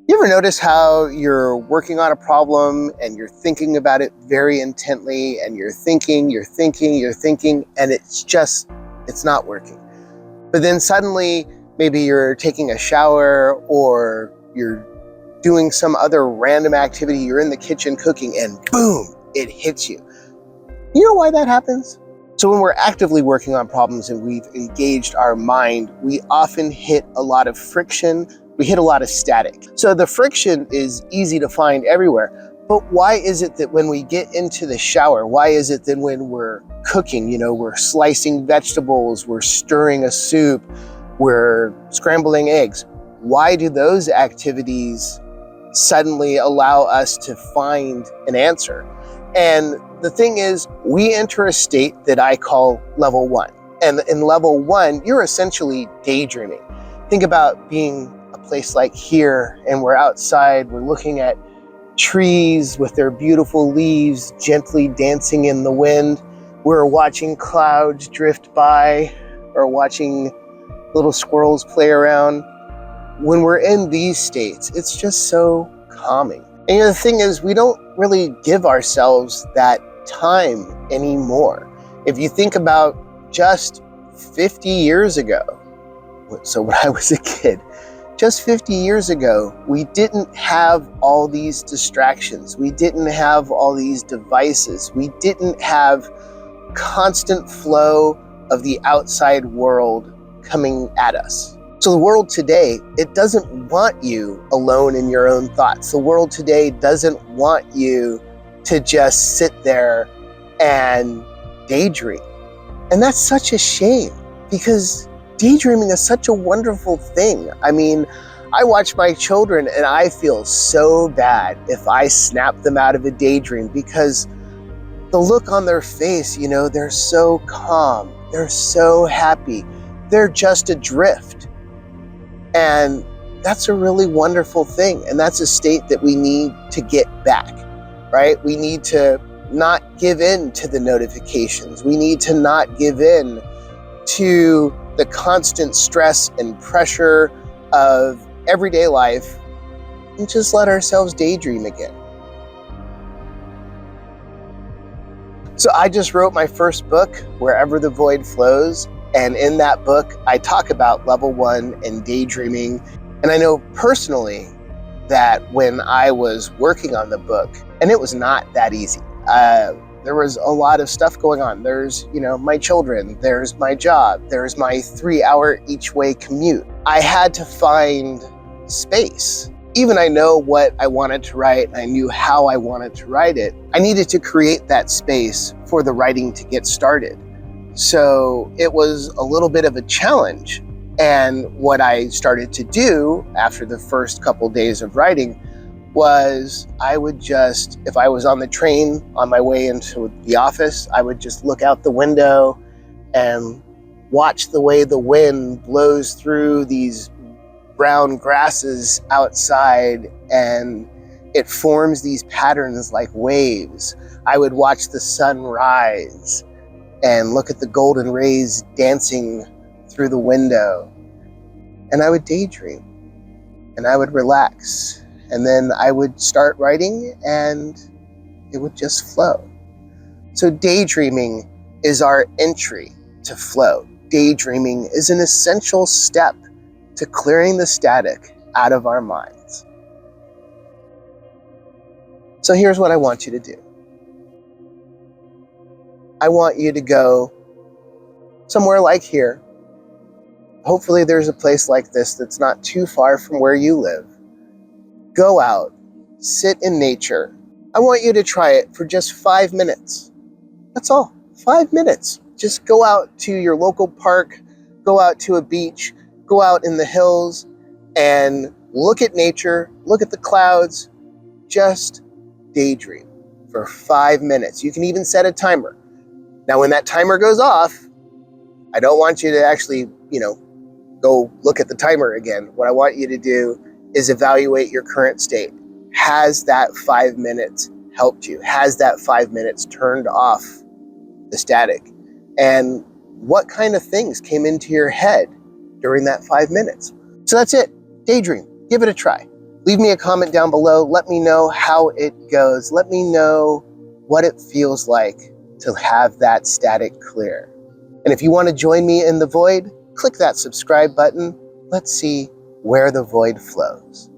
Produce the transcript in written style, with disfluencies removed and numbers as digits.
You ever notice how you're working on a problem and you're thinking about it very intently and you're thinking, and it's not working. But then suddenly, maybe you're taking a shower or you're doing some other random activity, you're in the kitchen cooking and boom, it hits you. You know why that happens? So when we're actively working on problems and we've engaged our mind, we often hit a lot of friction, we hit a lot of static. So the friction is easy to find everywhere, but why is it that when we get into the shower, why is it that when we're cooking, we're slicing vegetables, we're stirring a soup, we're scrambling eggs, why do those activities suddenly allow us to find an answer? And the thing is, we enter a state that I call level 1. And in level 1, you're essentially daydreaming. Think about being a place like here, and we're outside, we're looking at trees with their beautiful leaves gently dancing in the wind. We're watching clouds drift by, or watching little squirrels play around. When we're in these states, it's just so calming. And the thing is, we don't really give ourselves that time anymore. If you think about just 50 years ago, so when I was a kid, just 50 years ago, we didn't have all these distractions. We didn't have all these devices. We didn't have constant flow of the outside world coming at us. So the world today, it doesn't want you alone in your own thoughts. The world today doesn't want you to just sit there and daydream. And that's such a shame, because daydreaming is such a wonderful thing. I mean, I watch my children and I feel so bad if I snap them out of a daydream, because the look on their face, they're so calm, they're so happy, they're just adrift. And that's a really wonderful thing. And that's a state that we need to get back, right? We need to not give in to the notifications. We need to not give in to the constant stress and pressure of everyday life, and just let ourselves daydream again. So I just wrote my first book, Wherever the Void Flows. And in that book, I talk about level 1 and daydreaming. And I know personally that when I was working on the book, and it was not that easy. There was a lot of stuff going on. There's, my children, there's my job, there's my 3-hour each way commute. I had to find space. Even I know what I wanted to write, and I knew how I wanted to write it, I needed to create that space for the writing to get started. So it was a little bit of a challenge. And what I started to do after the first couple days of writing was I would just, if I was on the train on my way into the office, I would just look out the window and watch the way the wind blows through these brown grasses outside, and it forms these patterns like waves. I would watch the sun rise and look at the golden rays dancing through the window. And I would daydream, and I would relax. And then I would start writing, and it would just flow. So daydreaming is our entry to flow. Daydreaming is an essential step to clearing the static out of our minds. So here's what I want you to do. I want you to go somewhere like here. Hopefully there's a place like this that's not too far from where you live. Go out, sit in nature. I want you to try it for just 5 minutes. That's all, 5 minutes. Just go out to your local park, go out to a beach, go out in the hills and look at nature, look at the clouds, just daydream for 5 minutes. You can even set a timer. Now, when that timer goes off, I don't want you to actually, go look at the timer again. What I want you to do is evaluate your current state. Has that 5 minutes helped you? Has that 5 minutes turned off the static? And what kind of things came into your head during that 5 minutes? So that's it. Daydream. Give it a try. Leave me a comment down below. Let me know how it goes. Let me know what it feels like to have that static clear. And if you want to join me in the void, click that subscribe button. Let's see where the void flows.